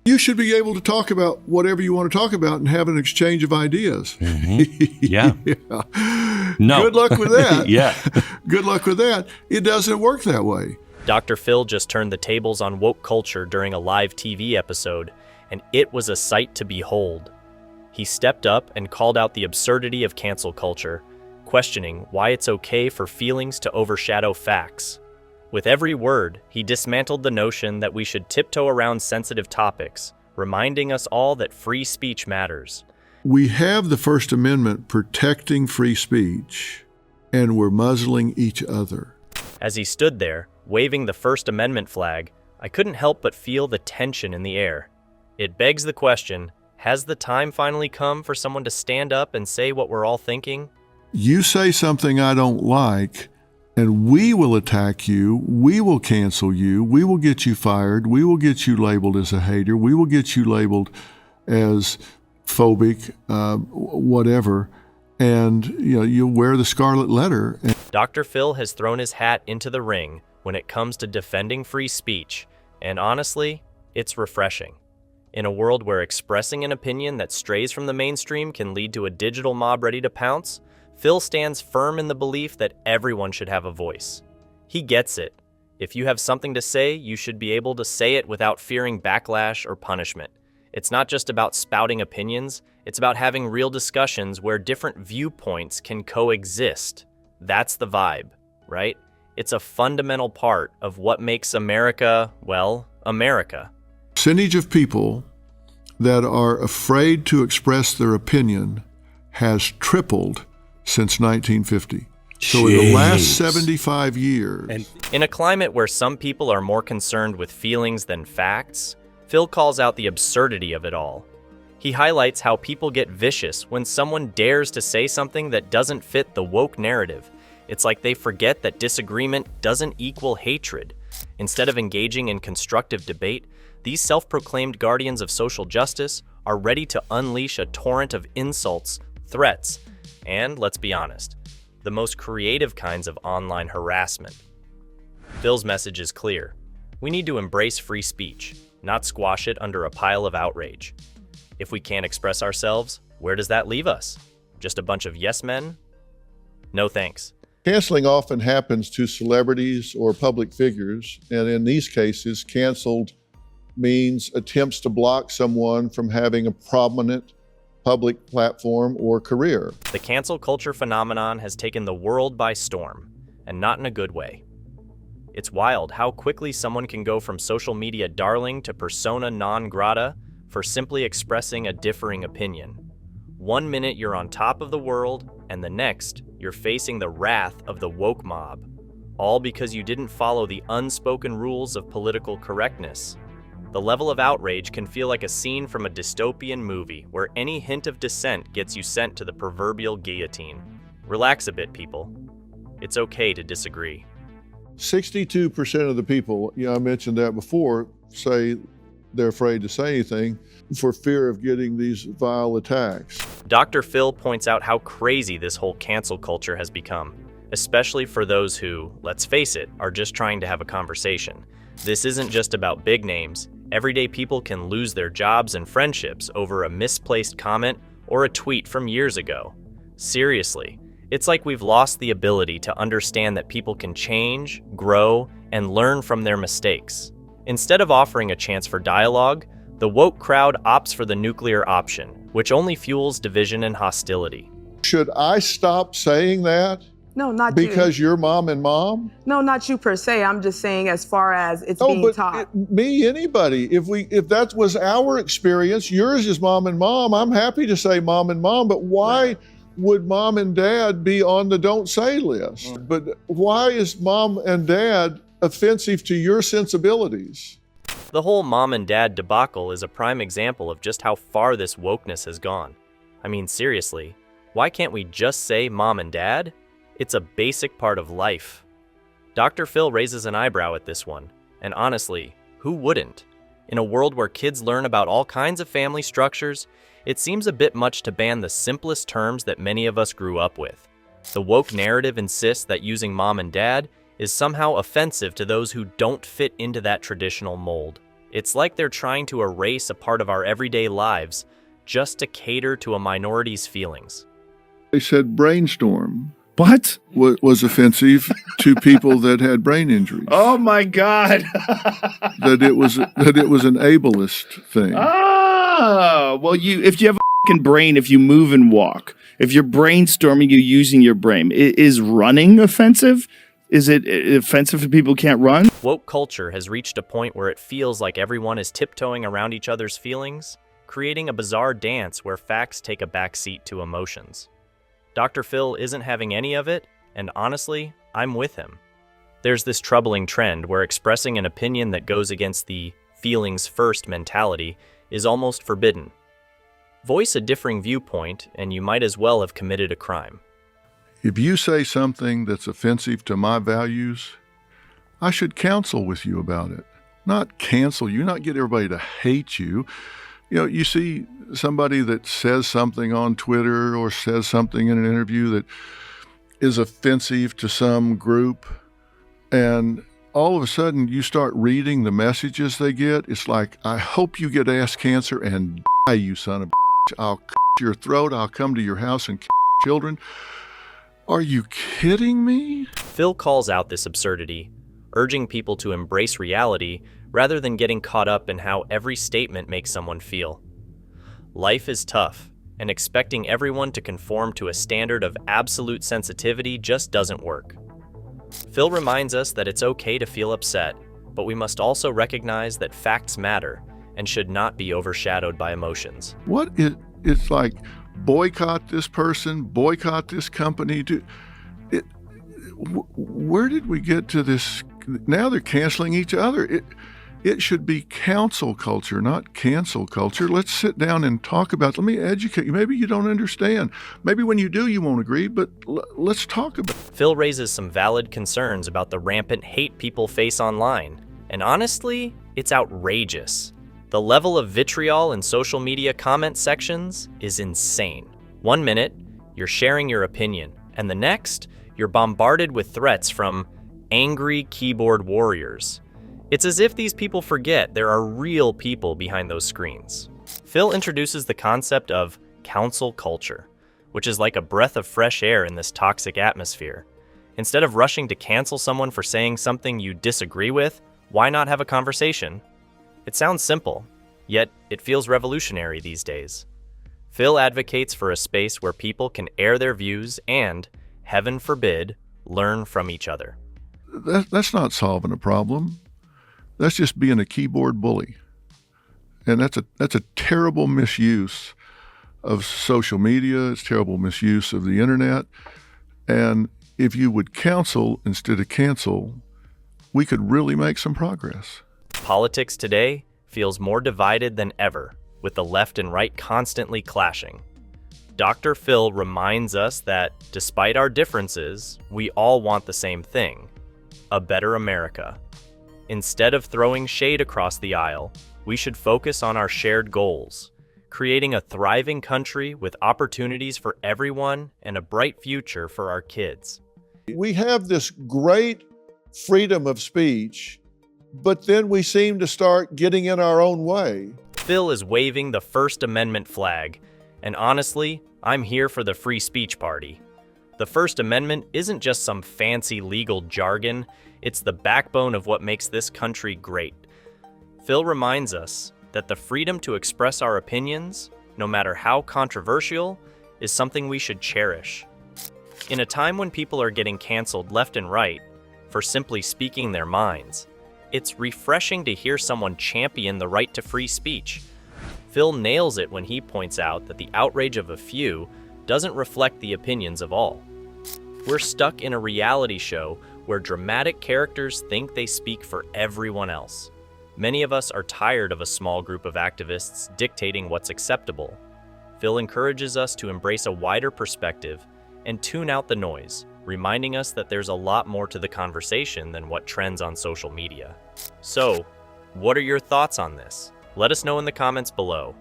You should be able to talk about whatever you want to talk about and have an exchange of ideas. Yeah. Yeah. No. Good luck with that. Yeah. Good luck with that. It doesn't work that way. Dr. Phil just turned the tables on woke culture during a live TV episode, and it was a sight to behold. He stepped up and called out the absurdity of cancel culture, questioning why it's okay for feelings to overshadow facts. With every word, he dismantled the notion that we should tiptoe around sensitive topics, reminding us all that free speech matters. We have the First Amendment protecting free speech, and we're muzzling each other. As he stood there, waving the First Amendment flag, I couldn't help but feel the tension in the air. It begs the question, has the time finally come for someone to stand up and say what we're all thinking? You say something I don't like, and we will attack you, we will cancel you, we will get you fired, we will get you labeled as a hater, we will get you labeled as phobic, whatever, and you'll wear the scarlet letter. Dr. Phil has thrown his hat into the ring when it comes to defending free speech, and honestly, it's refreshing. In a world where expressing an opinion that strays from the mainstream can lead to a digital mob ready to pounce, Phil stands firm in the belief that everyone should have a voice. He gets it. If you have something to say, you should be able to say it without fearing backlash or punishment. It's not just about spouting opinions, it's about having real discussions where different viewpoints can coexist. That's the vibe, right? It's a fundamental part of what makes America, well, America. Percentage of people that are afraid to express their opinion has tripled since 1950. So in the last 75 years. And in a climate where some people are more concerned with feelings than facts, Phil calls out the absurdity of it all. He highlights how people get vicious when someone dares to say something that doesn't fit the woke narrative. It's like they forget that disagreement doesn't equal hatred. Instead of engaging in constructive debate, these self-proclaimed guardians of social justice are ready to unleash a torrent of insults, threats, and, let's be honest, the most creative kinds of online harassment. Phil's message is clear. We need to embrace free speech, not squash it under a pile of outrage. If we can't express ourselves, where does that leave us? Just a bunch of yes men? No thanks. Canceling often happens to celebrities or public figures, and in these cases, canceled means attempts to block someone from having a prominent public platform or career. The cancel culture phenomenon has taken the world by storm, and not in a good way. It's wild how quickly someone can go from social media darling to persona non grata for simply expressing a differing opinion. 1 minute you're on top of the world, and the next you're facing the wrath of the woke mob, all because you didn't follow the unspoken rules of political correctness. The level of outrage can feel like a scene from a dystopian movie where any hint of dissent gets you sent to the proverbial guillotine. Relax a bit, people. It's okay to disagree. 62% of the people, I mentioned that before, say they're afraid to say anything for fear of getting these vile attacks. Dr. Phil points out how crazy this whole cancel culture has become, especially for those who, let's face it, are just trying to have a conversation. This isn't just about big names. Everyday people can lose their jobs and friendships over a misplaced comment or a tweet from years ago. Seriously, it's like we've lost the ability to understand that people can change, grow, and learn from their mistakes. Instead of offering a chance for dialogue, the woke crowd opts for the nuclear option, which only fuels division and hostility. Should I stop saying that? No, not you. Because you're mom and mom? No, not you per se. I'm just saying as far as it's being taught. Me, anybody. If that was our experience, yours is mom and mom, I'm happy to say mom and mom, but why would mom and dad be on the don't say list? But why is mom and dad offensive to your sensibilities? The whole mom and dad debacle is a prime example of just how far this wokeness has gone. I mean, seriously, why can't we just say mom and dad? It's a basic part of life. Dr. Phil raises an eyebrow at this one, and honestly, who wouldn't? In a world where kids learn about all kinds of family structures, it seems a bit much to ban the simplest terms that many of us grew up with. The woke narrative insists that using mom and dad is somehow offensive to those who don't fit into that traditional mold. It's like they're trying to erase a part of our everyday lives just to cater to a minority's feelings. They said brainstorm What? was offensive to people that had brain injuries. Oh my God. That it was an ableist thing. Oh, well, if you have a fucking brain, if you move and walk, if you're brainstorming, you're using your brain. Is running offensive? Is it offensive if people can't run? Woke culture has reached a point where it feels like everyone is tiptoeing around each other's feelings, creating a bizarre dance where facts take a backseat to emotions. Dr. Phil isn't having any of it, and honestly, I'm with him. There's this troubling trend where expressing an opinion that goes against the feelings first mentality is almost forbidden. Voice a differing viewpoint, and you might as well have committed a crime. If you say something that's offensive to my values, I should counsel with you about it, not cancel you, not get everybody to hate you. You know, you see somebody that says something on Twitter or says something in an interview that is offensive to some group, and all of a sudden you start reading the messages they get. It's like, I hope you get ass cancer and die, you son of a bitch. I'll cut your throat. I'll come to your house and kill children. Are you kidding me? Phil calls out this absurdity, urging people to embrace reality rather than getting caught up in how every statement makes someone feel. Life is tough, and expecting everyone to conform to a standard of absolute sensitivity just doesn't work. Phil reminds us that it's okay to feel upset, but we must also recognize that facts matter and should not be overshadowed by emotions. It's like, boycott this person, boycott this company. Where did we get to this? Now they're canceling each other. It should be counsel culture, not cancel culture. Let's sit down and talk about it. Let me educate you. Maybe you don't understand. Maybe when you do, you won't agree, but let's talk about it. Phil raises some valid concerns about the rampant hate people face online. And honestly, it's outrageous. The level of vitriol in social media comment sections is insane. 1 minute, you're sharing your opinion, and the next, you're bombarded with threats from angry keyboard warriors. It's as if these people forget there are real people behind those screens. Phil introduces the concept of counsel culture, which is like a breath of fresh air in this toxic atmosphere. Instead of rushing to cancel someone for saying something you disagree with, why not have a conversation? It sounds simple, yet it feels revolutionary these days. Phil advocates for a space where people can air their views and, heaven forbid, learn from each other. That's not solving a problem. That's just being a keyboard bully. And that's a terrible misuse of social media. It's terrible misuse of the internet. And if you would counsel instead of cancel, we could really make some progress. Politics today feels more divided than ever, with the left and right constantly clashing. Dr. Phil reminds us that, despite our differences, we all want the same thing: a better America. Instead of throwing shade across the aisle, we should focus on our shared goals, creating a thriving country with opportunities for everyone and a bright future for our kids. We have this great freedom of speech, but then we seem to start getting in our own way. Phil is waving the First Amendment flag, and honestly, I'm here for the free speech party. The First Amendment isn't just some fancy legal jargon, it's the backbone of what makes this country great. Phil reminds us that the freedom to express our opinions, no matter how controversial, is something we should cherish. In a time when people are getting canceled left and right for simply speaking their minds, it's refreshing to hear someone champion the right to free speech. Phil nails it when he points out that the outrage of a few doesn't reflect the opinions of all. We're stuck in a reality show where dramatic characters think they speak for everyone else. Many of us are tired of a small group of activists dictating what's acceptable. Phil encourages us to embrace a wider perspective and tune out the noise, reminding us that there's a lot more to the conversation than what trends on social media. So, what are your thoughts on this? Let us know in the comments below.